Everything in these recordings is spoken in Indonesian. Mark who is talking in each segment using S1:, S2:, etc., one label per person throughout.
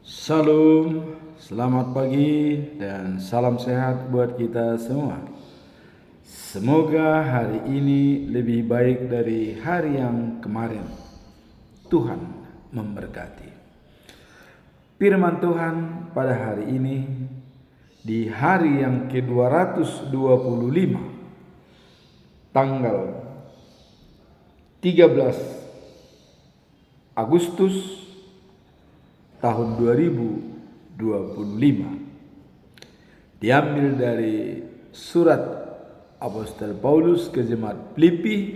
S1: Salam, selamat pagi dan salam sehat buat kita semua. Semoga hari ini lebih baik dari hari yang kemarin. Tuhan memberkati. Firman Tuhan pada hari ini di hari yang ke-225 tanggal 13 Agustus tahun 2025 diambil dari surat Apostel Paulus ke jemaat Filipi,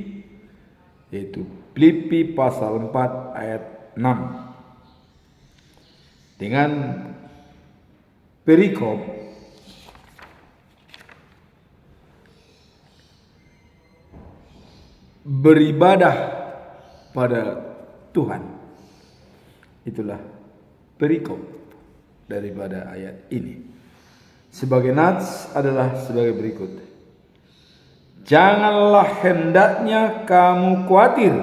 S1: yaitu Filipi pasal 4 ayat 6 dengan perikop beribadah pada Tuhan. Itulah perikop daripada ayat ini. Sebagai nats adalah sebagai berikut. Janganlah hendaknya kamu khawatir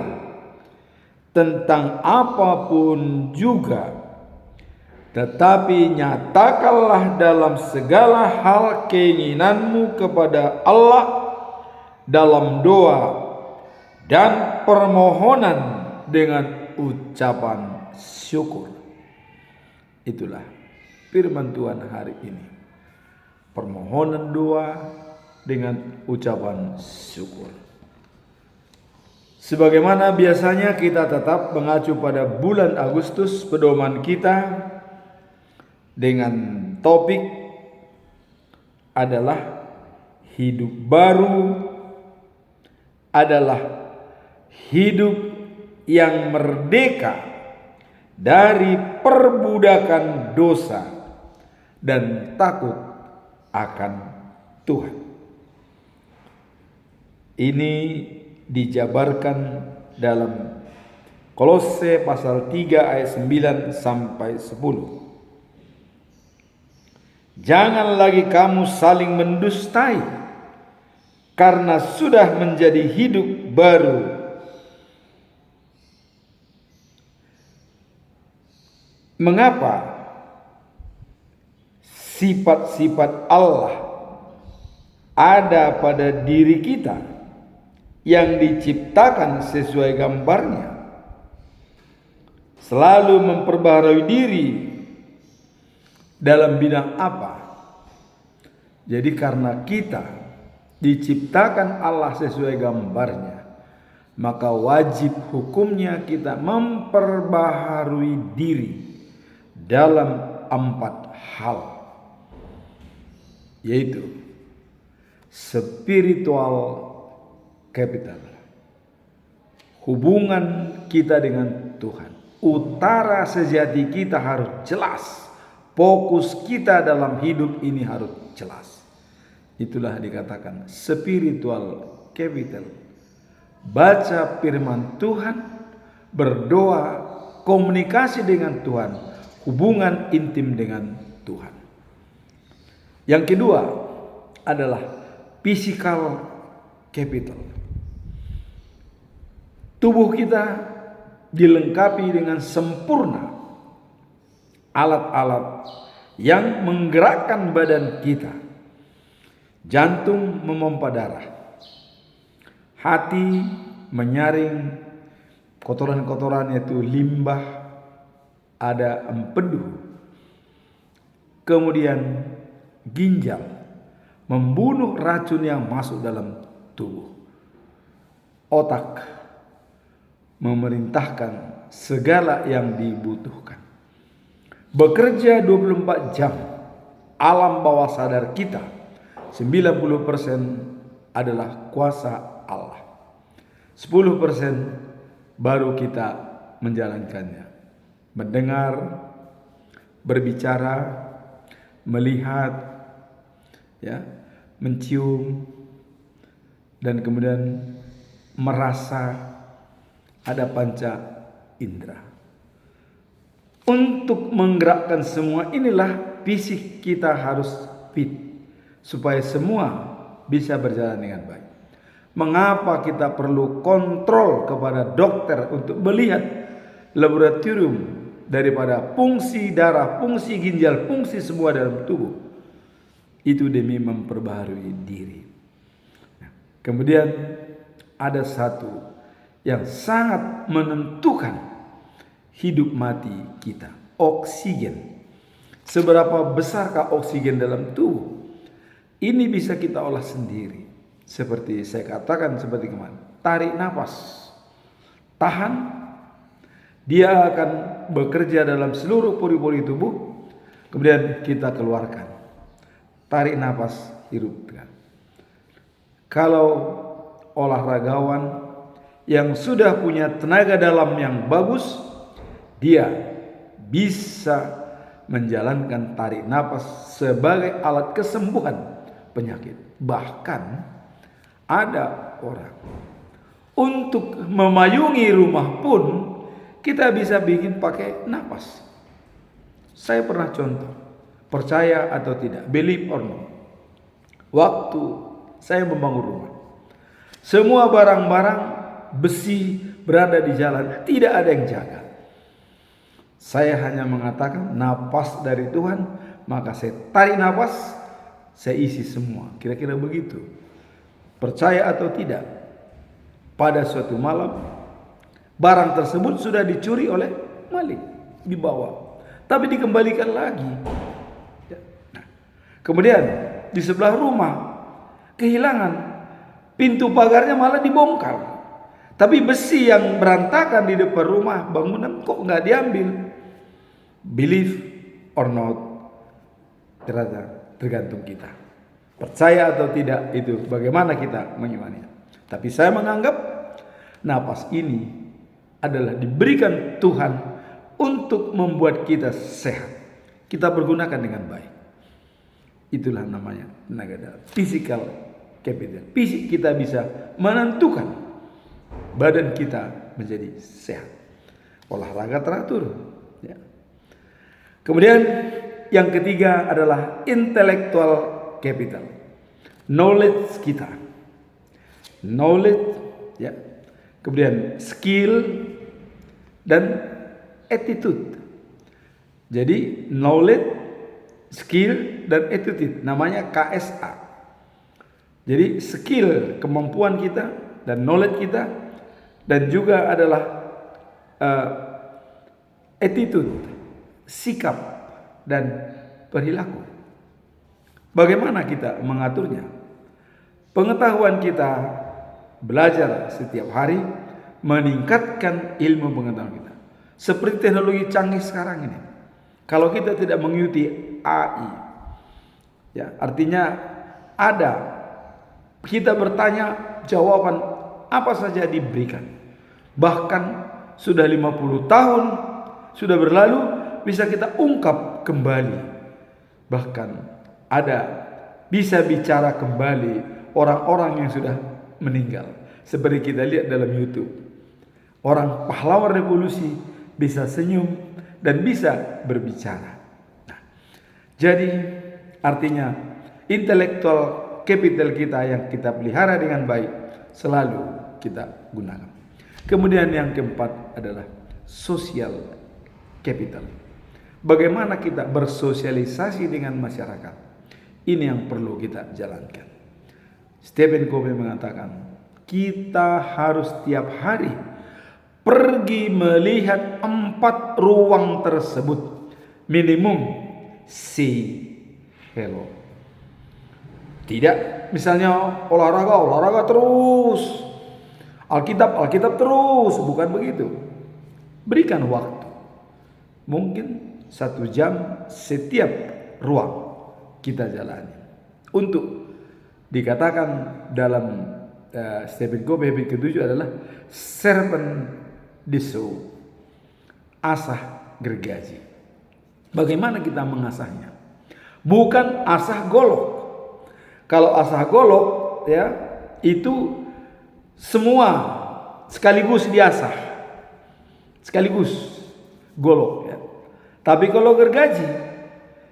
S1: tentang apapun juga, tetapi nyatakanlah dalam segala hal keinginanmu kepada Allah dalam doa dan permohonan dengan ucapan syukur. Itulah firman Tuhan hari ini. Permohonan doa dengan ucapan syukur. Sebagaimana biasanya kita tetap mengacu pada bulan Agustus, pedoman kita dengan topik adalah hidup baru adalah hidup yang merdeka dari perbudakan dosa dan takut akan Tuhan. Ini dijabarkan dalam Kolose pasal 3 ayat 9 sampai 10. Jangan lagi kamu saling mendustai, karena sudah menjadi hidup baru. Mengapa? Sifat-sifat Allah ada pada diri kita yang diciptakan sesuai gambarnya, selalu memperbaharui diri dalam bidang apa? Jadi karena kita diciptakan Allah sesuai gambarnya, maka wajib hukumnya kita memperbaharui diri dalam 4 hal, yaitu spiritual capital, hubungan kita dengan Tuhan. Utara sejati kita harus jelas, fokus kita dalam hidup ini harus jelas. Itulah dikatakan spiritual capital. Baca firman Tuhan, berdoa, komunikasi dengan Tuhan, hubungan intim dengan Tuhan. Yang kedua adalah physical capital. Tubuh kita dilengkapi dengan sempurna alat-alat yang menggerakkan badan kita. Jantung memompa darah, hati menyaring kotoran-kotoran yaitu limbah, ada empedu. Kemudian ginjal membunuh racun yang masuk dalam tubuh. Otak memerintahkan segala yang dibutuhkan. Bekerja 24 jam. Alam bawah sadar kita 90% adalah kuasa Allah. 10% baru kita menjalankannya. Mendengar, berbicara, melihat, mencium, dan kemudian merasa, ada panca indera. Untuk menggerakkan semua inilah fisik kita harus fit, supaya semua bisa berjalan dengan baik. Mengapa kita perlu kontrol kepada dokter untuk melihat laboratorium daripada fungsi darah, fungsi ginjal, fungsi semua dalam tubuh. Itu demi memperbaharui diri. Kemudian ada satu yang sangat menentukan hidup mati kita, oksigen. Seberapa besarkah oksigen dalam tubuh? Ini bisa kita olah sendiri. Seperti saya katakan seperti kemarin, tarik nafas, tahan, dia akan bekerja dalam seluruh pori-pori tubuh, kemudian kita keluarkan. Tarik nafas, hirupkan. Kalau olahragawan yang sudah punya tenaga dalam yang bagus, dia bisa menjalankan tarik nafas sebagai alat kesembuhan penyakit. Bahkan ada orang untuk memayungi rumah pun kita bisa bikin pakai nafas. Saya pernah contoh, percaya atau tidak, believe or not. Waktu saya membangun rumah, semua barang-barang besi berada di jalan, tidak ada yang jaga. Saya hanya mengatakan napas dari Tuhan, maka saya tarik napas, saya isi semua. Kira-kira begitu. Percaya atau tidak, pada suatu malam barang tersebut sudah dicuri oleh maling, dibawa, tapi dikembalikan lagi. Nah, kemudian di sebelah rumah kehilangan, pintu pagarnya malah dibongkar, tapi besi yang berantakan di depan rumah bangunan kok nggak diambil. Believe or not, tergantung kita. Percaya atau tidak itu bagaimana kita mengimaninya. Tapi saya menganggap napas ini adalah diberikan Tuhan untuk membuat kita sehat. Kita pergunakan dengan baik. Itulah namanya tenaga dalam, physical capital. Fisik kita bisa menentukan badan kita menjadi sehat. Olahraga teratur. Ya. Kemudian yang ketiga adalah intellectual capital. Knowledge kita. Knowledge, ya. Kemudian skill dan attitude. Jadi knowledge, skill dan attitude, namanya KSA. Jadi skill, kemampuan kita, dan knowledge kita, dan juga adalah attitude, sikap dan perilaku. Bagaimana kita mengaturnya? Pengetahuan kita, belajar setiap hari, meningkatkan ilmu pengetahuan kita. Seperti teknologi canggih sekarang ini. Kalau kita tidak mengikuti AI, ya, artinya ada, kita bertanya, jawaban apa saja diberikan. Bahkan sudah 50 tahun sudah berlalu, bisa kita ungkap kembali. Bahkan ada bisa bicara kembali orang-orang yang sudah meninggal. Seperti kita lihat dalam YouTube. Orang pahlawan revolusi bisa senyum dan bisa berbicara. Nah, jadi artinya intellectual capital kita yang kita pelihara dengan baik selalu kita gunakan. Kemudian yang keempat adalah social capital. Bagaimana kita bersosialisasi dengan masyarakat. Ini yang perlu kita jalankan. Stephen Covey mengatakan, kita harus tiap hari pergi melihat 4 ruang tersebut. Minimum say hello. Tidak misalnya olahraga terus, Alkitab terus, bukan begitu. Berikan waktu, mungkin 1 jam setiap ruang kita jalani. Untuk dikatakan dalam Stephen Covey habit ke-7 adalah servant the soul, asah gergaji. Bagaimana kita mengasahnya? Bukan asah golok. Kalau asah golok, ya, itu semua sekaligus diasah, sekaligus golok, ya. Tapi kalau gergaji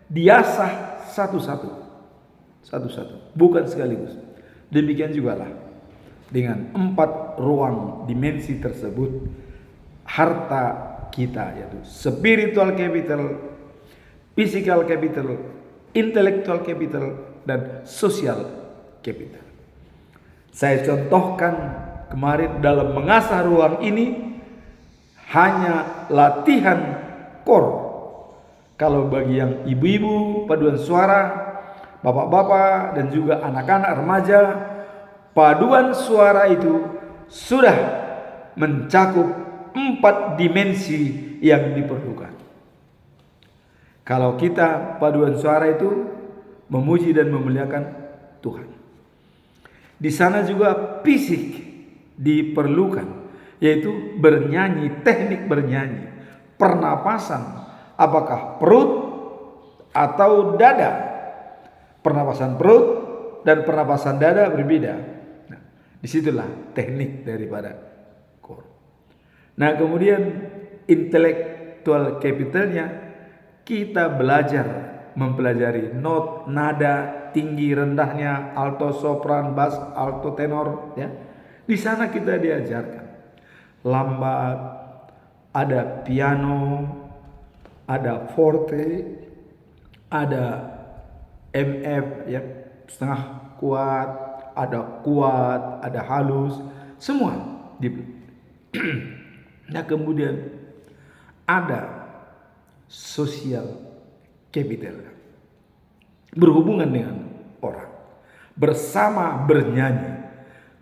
S1: diasah satu-satu, bukan sekaligus. Demikian juga lah dengan 4 ruang dimensi tersebut, harta kita, yaitu spiritual capital, physical capital, intellectual capital, dan social capital. Saya contohkan kemarin dalam mengasah ruang ini hanya latihan core. Kalau bagi yang ibu-ibu, paduan suara, bapak-bapak, dan juga anak-anak remaja, paduan suara itu sudah mencakup 4 dimensi yang diperlukan. Kalau kita paduan suara itu memuji dan memuliakan Tuhan. Di sana juga fisik diperlukan, yaitu bernyanyi, teknik bernyanyi, pernapasan, apakah perut atau dada. Pernapasan perut dan pernapasan dada berbeda. Nah, disitulah teknik daripada core. Nah, kemudian intellectual capitalnya kita belajar mempelajari not, nada, tinggi, rendahnya, alto, sopran, bass, alto, tenor, ya. Di sana kita diajarkan lambat, ada piano, ada forte, ada MF, ya, setengah kuat, ada halus, semua. Nah, kemudian ada social capital, berhubungan dengan orang, bersama bernyanyi,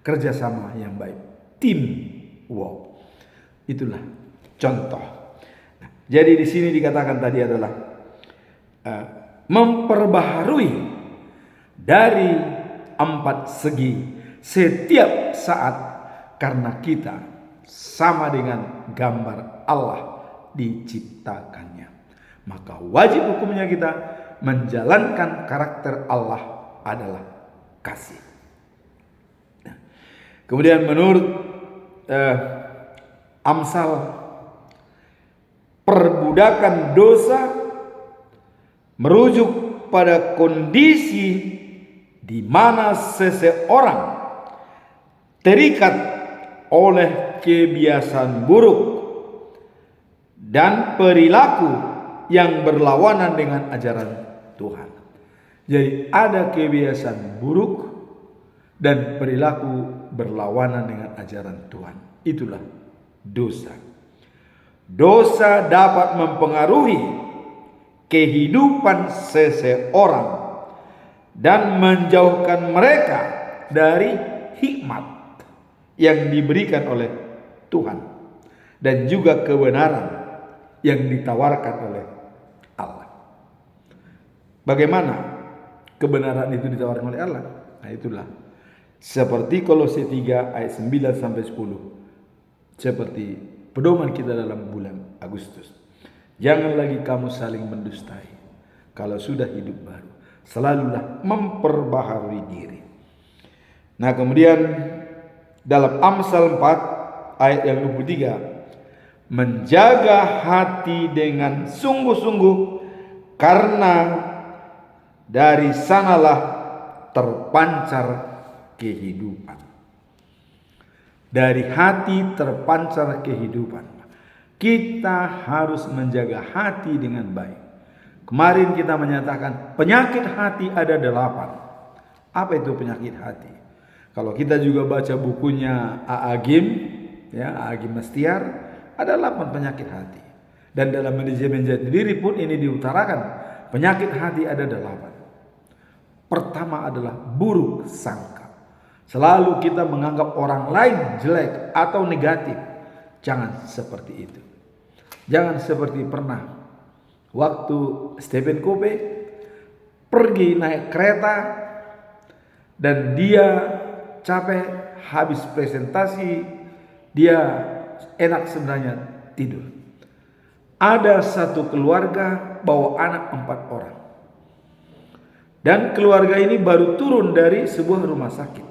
S1: kerjasama yang baik, teamwork. Itulah contoh. Nah, jadi di sini dikatakan tadi adalah memperbaharui dari 4 segi setiap saat, karena kita sama dengan gambar Allah diciptakannya. Maka wajib hukumnya kita menjalankan karakter Allah adalah kasih. Nah, kemudian menurut Amsal, perbudakan dosa merujuk pada kondisi di mana seseorang terikat oleh kebiasaan buruk dan perilaku yang berlawanan dengan ajaran Tuhan. Jadi ada kebiasaan buruk dan perilaku berlawanan dengan ajaran Tuhan. Itulah dosa. Dosa dapat mempengaruhi kehidupan seseorang dan menjauhkan mereka dari hikmat yang diberikan oleh Tuhan dan juga kebenaran yang ditawarkan oleh Allah. Bagaimana kebenaran itu ditawarkan oleh Allah? Nah, itulah seperti Kolose 3 ayat 9 sampai 10. Seperti pedoman kita dalam bulan Agustus. Jangan lagi kamu saling mendustai. Kalau sudah hidup baru, selalulah memperbaharui diri. Nah, kemudian dalam Amsal 4 ayat yang 23, menjaga hati dengan sungguh-sungguh, karena dari sanalah terpancar kehidupan. Dari hati terpancar kehidupan. Kita harus menjaga hati dengan baik. Kemarin kita menyatakan penyakit hati ada 8. Apa itu penyakit hati? Kalau kita juga baca bukunya A.A. Gim, ya, A.A. Gim Mestiar, ada 8 penyakit hati. Dan dalam manajemen jati diri pun ini diutarakan, penyakit hati ada 8. Pertama adalah buruk sangka. Selalu kita menganggap orang lain jelek atau negatif. Jangan seperti itu. Jangan seperti pernah waktu Stephen Covey pergi naik kereta dan dia capek habis presentasi, dia enak sebenarnya tidur. Ada satu keluarga bawa anak 4 orang. Dan keluarga ini baru turun dari sebuah rumah sakit.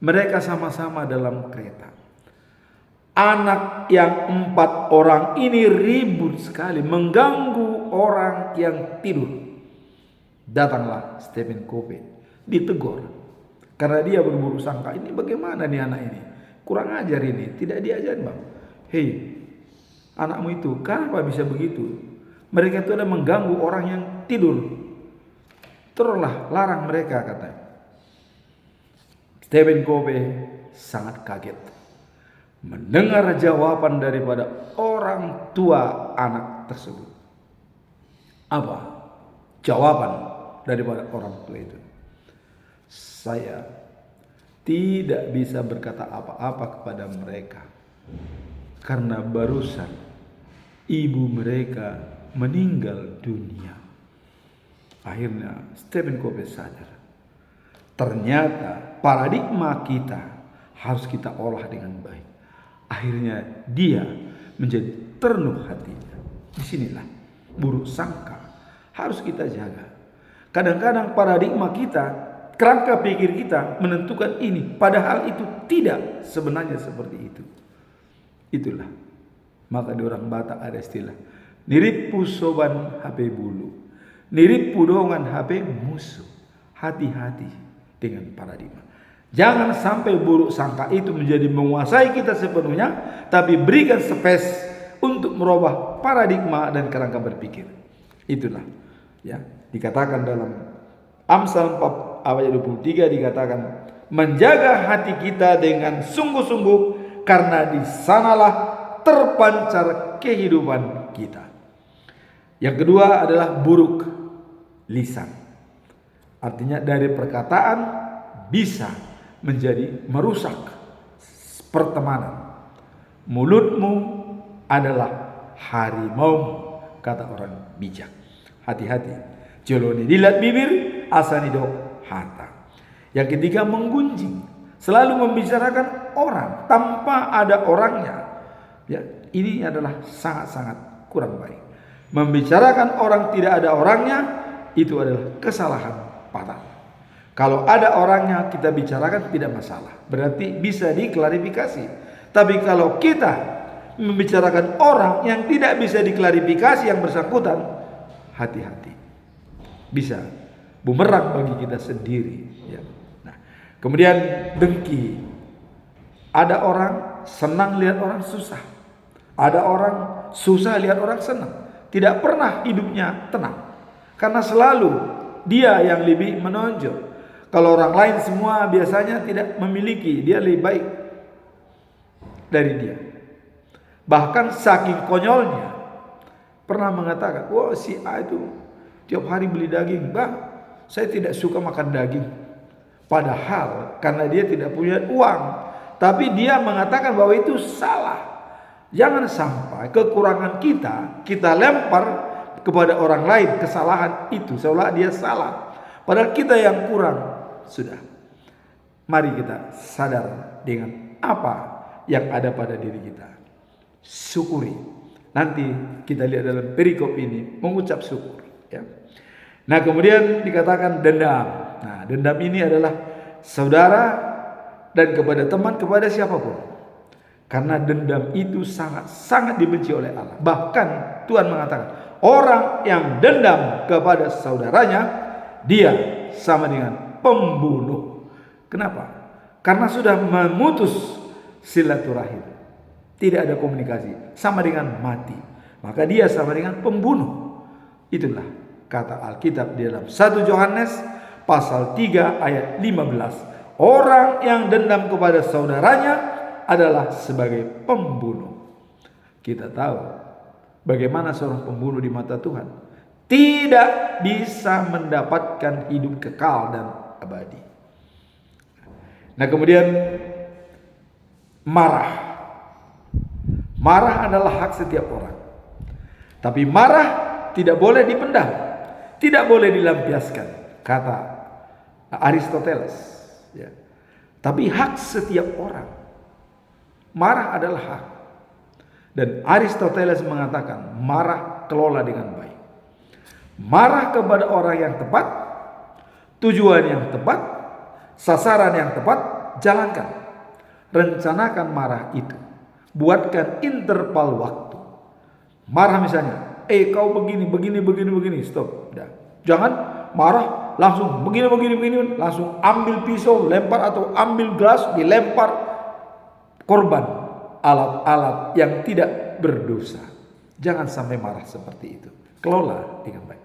S1: Mereka sama-sama dalam kereta. Anak yang 4 orang ini ribut sekali, mengganggu orang yang tidur. Datanglah Stephen Covey, ditegur. Karena dia berburu sangka, ini bagaimana nih anak ini? Kurang ajar ini, tidak diajarin bang. Hei, anakmu itu. Kenapa bisa begitu? Mereka itu ada mengganggu orang yang tidur. Teruslah larang mereka, katanya. Stephen Covey sangat kaget mendengar jawaban daripada orang tua anak tersebut. Apa jawaban daripada orang tua itu? Saya tidak bisa berkata apa-apa kepada mereka karena barusan ibu mereka meninggal dunia. Akhirnya Stephen Covey sadar, ternyata paradigma kita harus kita olah dengan baik. Akhirnya dia menjadi ternuh hatinya. Disinilah buruk sangka harus kita jaga. Kadang-kadang paradigma kita, kerangka pikir kita menentukan ini, padahal itu tidak sebenarnya seperti itu. Itulah maka di orang Batak ada istilah, niripu soban HP bulu, niripu dongan HP musuh. Hati-hati dengan paradigma. Jangan sampai buruk sangka itu menjadi menguasai kita sepenuhnya, tapi berikan space untuk merubah paradigma dan kerangka berpikir. Itulah ya, dikatakan dalam Amsal 4 ayat 23 dikatakan, menjaga hati kita dengan sungguh-sungguh karena di sanalah terpancar kehidupan kita. Yang kedua adalah buruk lisan. Artinya dari perkataan bisa menjadi merusak pertemanan. Mulutmu adalah harimau, kata orang bijak. Hati-hati. Joloni dilat bibir, asani dok hata. Yang ketiga menggunjing. Selalu membicarakan orang tanpa ada orangnya. Ya, ini adalah sangat-sangat kurang baik. Membicarakan orang tidak ada orangnya itu adalah kesalahan fatal. Kalau ada orangnya kita bicarakan tidak masalah, berarti bisa diklarifikasi. Tapi kalau kita membicarakan orang yang tidak bisa diklarifikasi yang bersangkutan, hati-hati, bisa bumerang bagi kita sendiri ya. Nah, kemudian dengki. Ada orang senang lihat orang susah, ada orang susah lihat orang senang. Tidak pernah hidupnya tenang karena selalu dia yang lebih menonjol. Kalau orang lain semua biasanya tidak memiliki, dia lebih baik dari dia. Bahkan saking konyolnya pernah mengatakan, wah si A itu tiap hari beli daging, bang saya tidak suka makan daging. Padahal karena dia tidak punya uang, tapi dia mengatakan bahwa itu salah. Jangan sampai kekurangan kita lempar kepada orang lain, kesalahan itu seolah dia salah. Padahal kita yang kurang. Sudah, mari kita sadar dengan apa yang ada pada diri kita. Syukuri. Nanti kita lihat dalam perikop ini mengucap syukur ya. Nah kemudian dikatakan dendam. Nah dendam ini adalah saudara dan kepada teman, kepada siapapun. Karena dendam itu sangat-sangat dibenci oleh Allah. Bahkan Tuhan mengatakan orang yang dendam kepada saudaranya, dia sama dengan pembunuh. Kenapa? Karena sudah memutus silaturahim. Tidak ada komunikasi. Sama dengan mati. Maka dia sama dengan pembunuh. Itulah kata Alkitab di dalam 1 Yohanes pasal 3 ayat 15. Orang yang dendam kepada saudaranya adalah sebagai pembunuh. Kita tahu bagaimana seorang pembunuh di mata Tuhan tidak bisa mendapatkan hidup kekal dan abadi. Nah kemudian marah. Marah adalah hak setiap orang. Tapi marah tidak boleh dipendam, tidak boleh dilampiaskan, kata Aristoteles ya. Tapi hak setiap orang. Marah adalah hak. Dan Aristoteles mengatakan marah kelola dengan baik. Marah kepada orang yang tepat, tujuan yang tepat, sasaran yang tepat, jalankan. Rencanakan marah itu. Buatkan interval waktu. Marah misalnya, kau begini, stop. Jangan marah langsung begini, langsung ambil pisau, lempar atau ambil gelas, dilempar korban. Alat-alat yang tidak berdosa. Jangan sampai marah seperti itu. Kelola dengan baik.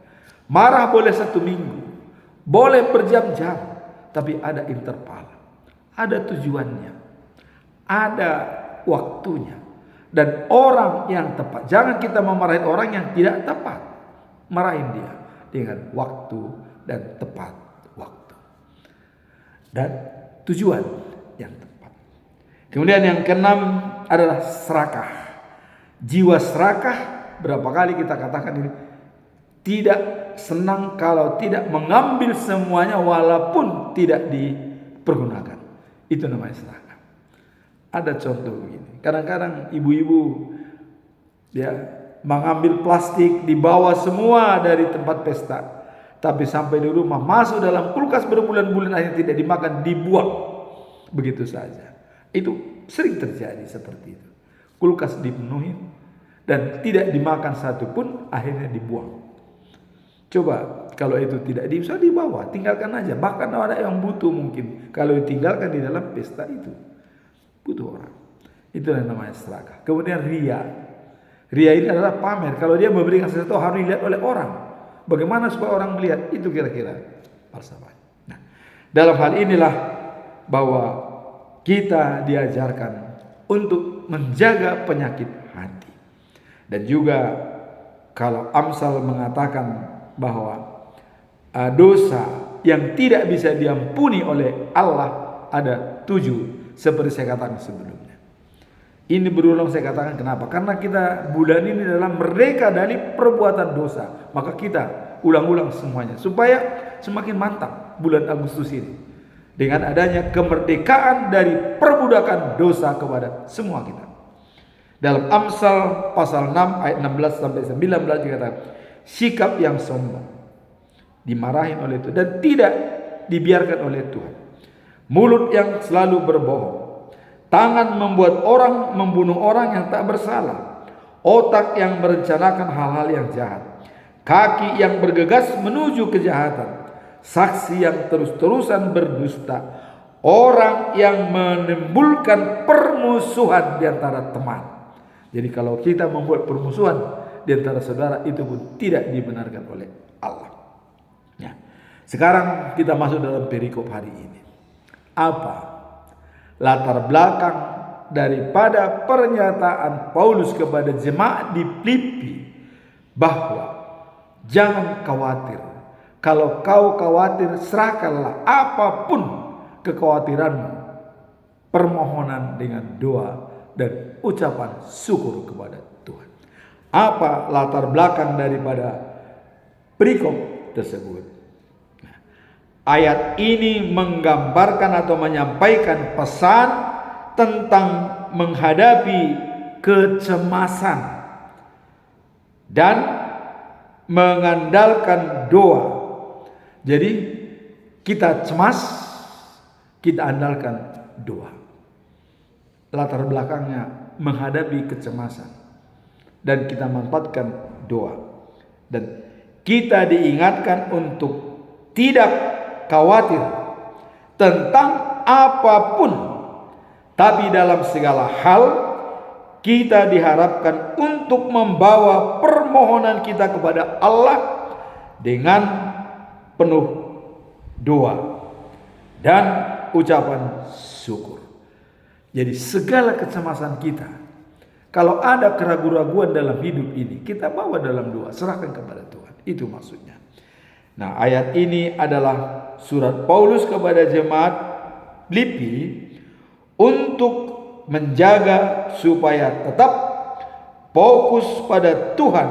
S1: Marah boleh 1 minggu, boleh berjam-jam, tapi ada interval, ada tujuannya, ada waktunya, dan orang yang tepat. Jangan kita memarahi orang yang tidak tepat. Marahin dia dengan waktu dan tepat waktu dan tujuan yang tepat. Kemudian yang keenam adalah serakah. Jiwa serakah, berapa kali kita katakan ini, tidak senang kalau tidak mengambil semuanya walaupun tidak dipergunakan. Itu namanya serakah. Ada contoh begini. Kadang-kadang ibu-ibu ya mengambil plastik, dibawa semua dari tempat pesta, tapi sampai di rumah masuk dalam kulkas berbulan-bulan akhirnya tidak dimakan, dibuang begitu saja. Itu sering terjadi seperti itu. Kulkas dipenuhi dan tidak dimakan satupun, akhirnya dibuang. Coba kalau itu tidak bisa dibawa, tinggalkan aja. Bahkan ada yang butuh mungkin kalau ditinggalkan di dalam pesta itu, butuh orang. Itu yang namanya serakah. Kemudian ria. Ria ini adalah pamer. Kalau dia memberikan sesuatu harus dilihat oleh orang. Bagaimana supaya orang melihat? Itu kira-kira falsafah. Nah, dalam hal inilah bahwa kita diajarkan untuk menjaga penyakit hati. Dan juga kalau Amsal mengatakan bahwa dosa yang tidak bisa diampuni oleh Allah ada 7, seperti saya katakan sebelumnya. Ini berulang saya katakan kenapa? Karena kita bulan ini adalah merdeka dari perbuatan dosa. Maka kita ulang-ulang semuanya supaya semakin mantap bulan Agustus ini. Dengan adanya kemerdekaan dari perbudakan dosa kepada semua kita. Dalam Amsal pasal 6 ayat 16 sampai 19 dikatakan, sikap yang sombong dimarahin oleh Tuhan dan tidak dibiarkan oleh Tuhan. Mulut yang selalu berbohong, tangan membuat orang membunuh orang yang tak bersalah, otak yang merencanakan hal-hal yang jahat, kaki yang bergegas menuju kejahatan, saksi yang terus-terusan berdusta, orang yang menimbulkan permusuhan di antara teman. Jadi kalau kita membuat permusuhan di antara saudara, itu pun tidak dibenarkan oleh Allah. Ya. Sekarang kita masuk dalam perikop hari ini. Apa latar belakang daripada pernyataan Paulus kepada jemaat di Filipi bahwa jangan khawatir. Kalau kau khawatir, serahkanlah apapun kekhawatiranmu, permohonan dengan doa dan ucapan syukur kepada Tuhan. Apa latar belakang daripada perikop tersebut? Ayat ini menggambarkan atau menyampaikan pesan tentang menghadapi kecemasan dan mengandalkan doa. Jadi kita cemas, kita andalkan doa. Latar belakangnya menghadapi kecemasan dan kita manfaatkan doa. Dan kita diingatkan untuk tidak khawatir tentang apapun, tapi dalam segala hal kita diharapkan untuk membawa permohonan kita kepada Allah dengan penuh doa dan ucapan syukur. Jadi segala kecemasan kita, kalau ada keraguan-raguan dalam hidup ini, kita bawa dalam doa, serahkan kepada Tuhan. Itu maksudnya. Nah, ayat ini adalah surat Paulus kepada jemaat Filipi untuk menjaga supaya tetap fokus pada Tuhan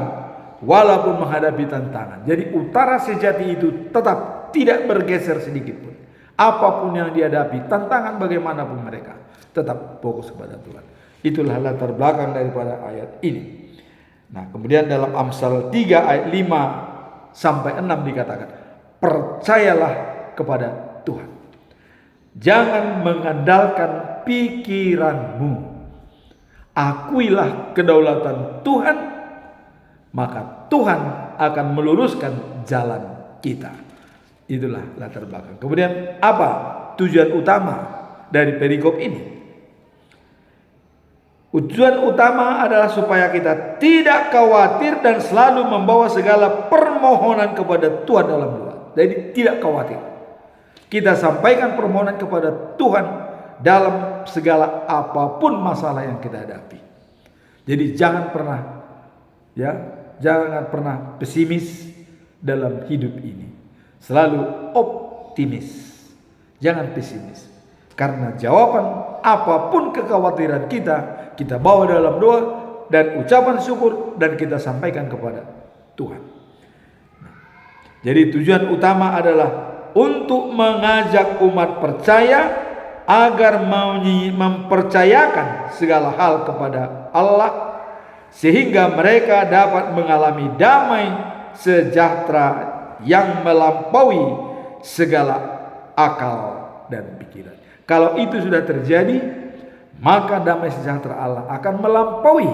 S1: walaupun menghadapi tantangan. Jadi utara sejati itu tetap tidak bergeser sedikit pun. Apapun yang dihadapi, tantangan bagaimanapun mereka, tetap fokus kepada Tuhan. Itulah latar belakang daripada ayat ini. Nah, kemudian dalam Amsal 3 ayat 5 sampai 6 dikatakan, percayalah kepada Tuhan. Jangan mengandalkan pikiranmu. Akuilah kedaulatan Tuhan, maka Tuhan akan meluruskan jalan kita. Itulah latar belakang. Kemudian apa tujuan utama dari perikop ini? Tujuan utama adalah supaya kita tidak khawatir dan selalu membawa segala permohonan kepada Tuhan dalam doa. Jadi tidak khawatir. Kita sampaikan permohonan kepada Tuhan dalam segala apapun masalah yang kita hadapi. Jadi jangan pernah pesimis dalam hidup ini. Selalu optimis. Jangan pesimis. Karena jawaban apapun kekhawatiran kita bawa dalam doa dan ucapan syukur dan kita sampaikan kepada Tuhan. Jadi tujuan utama adalah untuk mengajak umat percaya agar mempercayakan segala hal kepada Allah, sehingga mereka dapat mengalami damai sejahtera yang melampaui segala akal dan pikiran. Kalau itu sudah terjadi, maka damai sejahtera Allah akan melampaui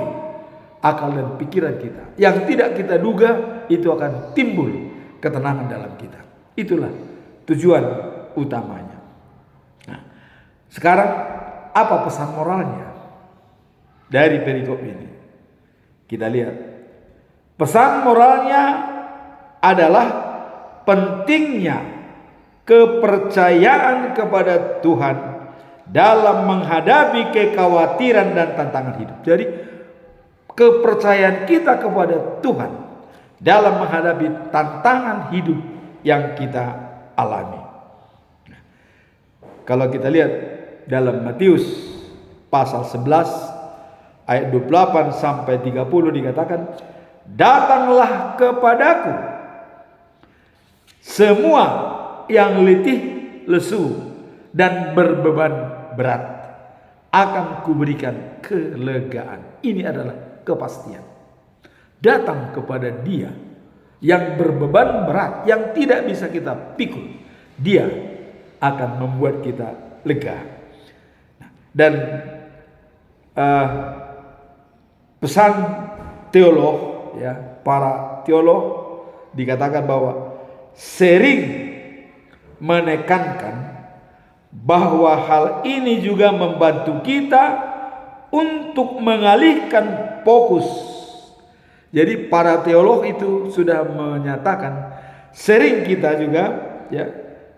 S1: akal dan pikiran kita. Yang tidak kita duga, itu akan timbul ketenangan dalam kita. Itulah tujuan utamanya. Nah, sekarang apa pesan moralnya dari perikop ini? Kita lihat. Pesan moralnya adalah pentingnya kepercayaan kepada Tuhan dalam menghadapi kekhawatiran dan tantangan hidup. Jadi kepercayaan kita kepada Tuhan dalam menghadapi tantangan hidup yang kita alami. Nah, kalau kita lihat dalam Matius pasal 11 ayat 28 sampai 30 dikatakan, "Datanglah kepadaku semua yang letih, lesu, dan berbeban berat, akan kuberikan kelegaan." Ini adalah kepastian. Datang kepada Dia yang berbeban berat, yang tidak bisa kita pikul. Dia akan membuat kita lega. Dan pesan teolog, para teolog dikatakan bahwa sering menekankan bahwa hal ini juga membantu kita untuk mengalihkan fokus. Jadi para teolog itu sudah menyatakan sering kita juga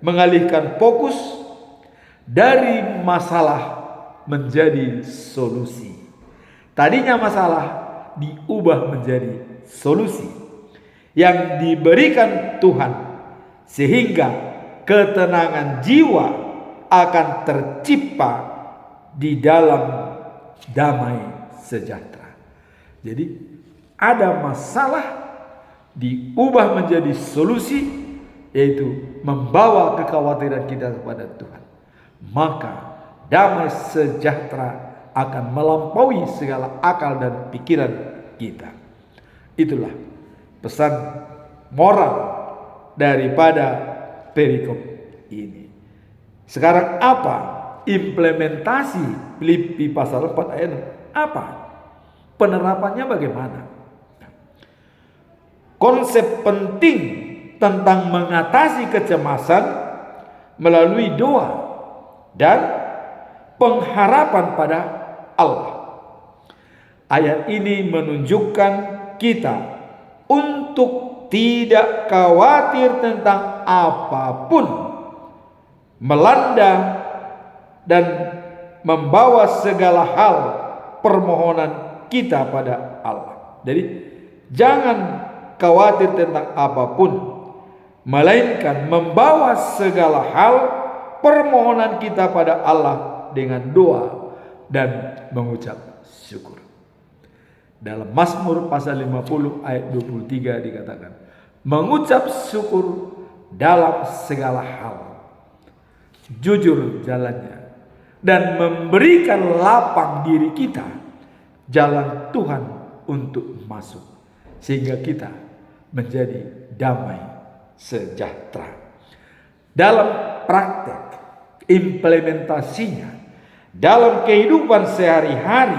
S1: mengalihkan fokus dari masalah menjadi solusi. Tadinya masalah diubah menjadi solusi yang diberikan Tuhan, sehingga ketenangan jiwa akan tercipta di dalam damai sejahtera. Jadi ada masalah diubah menjadi solusi, yaitu membawa kekhawatiran kita kepada Tuhan. Maka damai sejahtera akan melampaui segala akal dan pikiran kita. Itulah pesan moral daripada perikop ini. Sekarang apa implementasi Filipi pasal 4 ayat 6? Apa? Penerapannya bagaimana? Konsep penting tentang mengatasi kecemasan melalui doa dan pengharapan pada Allah. Ayat ini menunjukkan kita untuk tidak khawatir tentang apapun melanda dan membawa segala hal permohonan kita pada Allah. Jadi jangan khawatir tentang apapun, melainkan membawa segala hal permohonan kita pada Allah dengan doa dan mengucap syukur. Dalam Mazmur pasal 50 ayat 23 dikatakan, mengucap syukur dalam segala hal, jujur jalannya, dan memberikan lapang diri kita jalan Tuhan untuk masuk, sehingga kita menjadi damai sejahtera. Dalam praktek implementasinya dalam kehidupan sehari-hari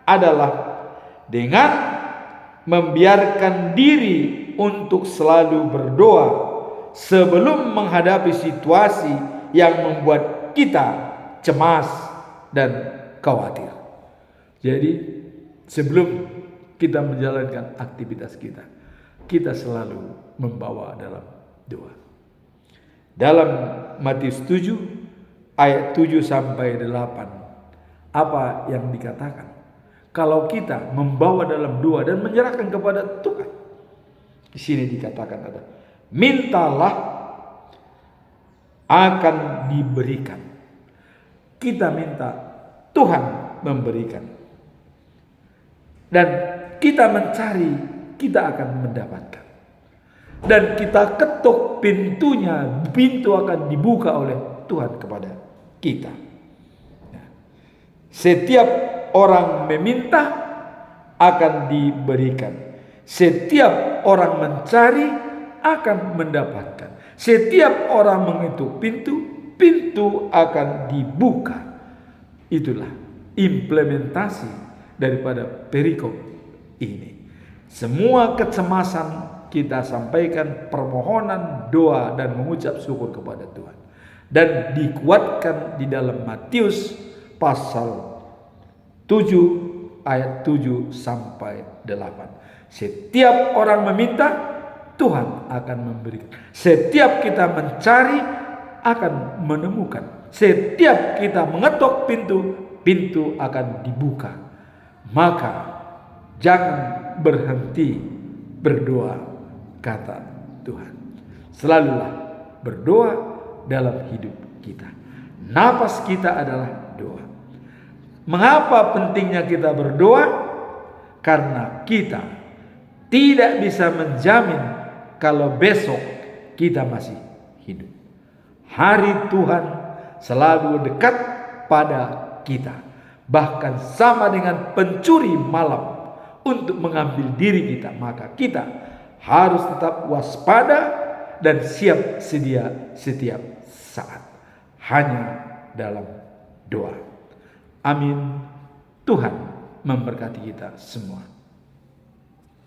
S1: adalah dengan membiarkan diri untuk selalu berdoa sebelum menghadapi situasi yang membuat kita cemas dan khawatir. Jadi sebelum kita menjalankan aktivitas kita, kita selalu membawa dalam doa. Dalam Matius 7 ayat 7 sampai 8, apa yang dikatakan? Kalau kita membawa dalam doa dan menyerahkan kepada Tuhan. Di sini dikatakan ada, mintalah akan diberikan. Kita minta, Tuhan memberikan. Dan kita mencari, kita akan mendapatkan. Dan kita ketuk pintunya, pintu akan dibuka oleh Tuhan kepada kita. Setiap orang meminta akan diberikan. Setiap orang mencari akan mendapatkan. Setiap orang mengetuk pintu, pintu akan dibuka. Itulah implementasi daripada perikop ini. Semua kecemasan kita sampaikan permohonan, doa, dan mengucap syukur kepada Tuhan. Dan dikuatkan di dalam Matius pasal 7 ayat 7 sampai 8. Setiap orang meminta, Tuhan akan memberikan. Setiap kita mencari, akan menemukan. Setiap kita mengetuk pintu, pintu akan dibuka. Maka jangan berhenti berdoa, kata Tuhan. Selalulah berdoa dalam hidup kita. Napas kita adalah doa. Mengapa pentingnya kita berdoa? Karena kita tidak bisa menjamin kalau besok kita masih hidup. Hari Tuhan selalu dekat pada kita. Bahkan sama dengan pencuri malam untuk mengambil diri kita. Maka kita harus tetap waspada dan siap sedia setiap saat. Hanya dalam doa. Amin. Tuhan memberkati kita semua.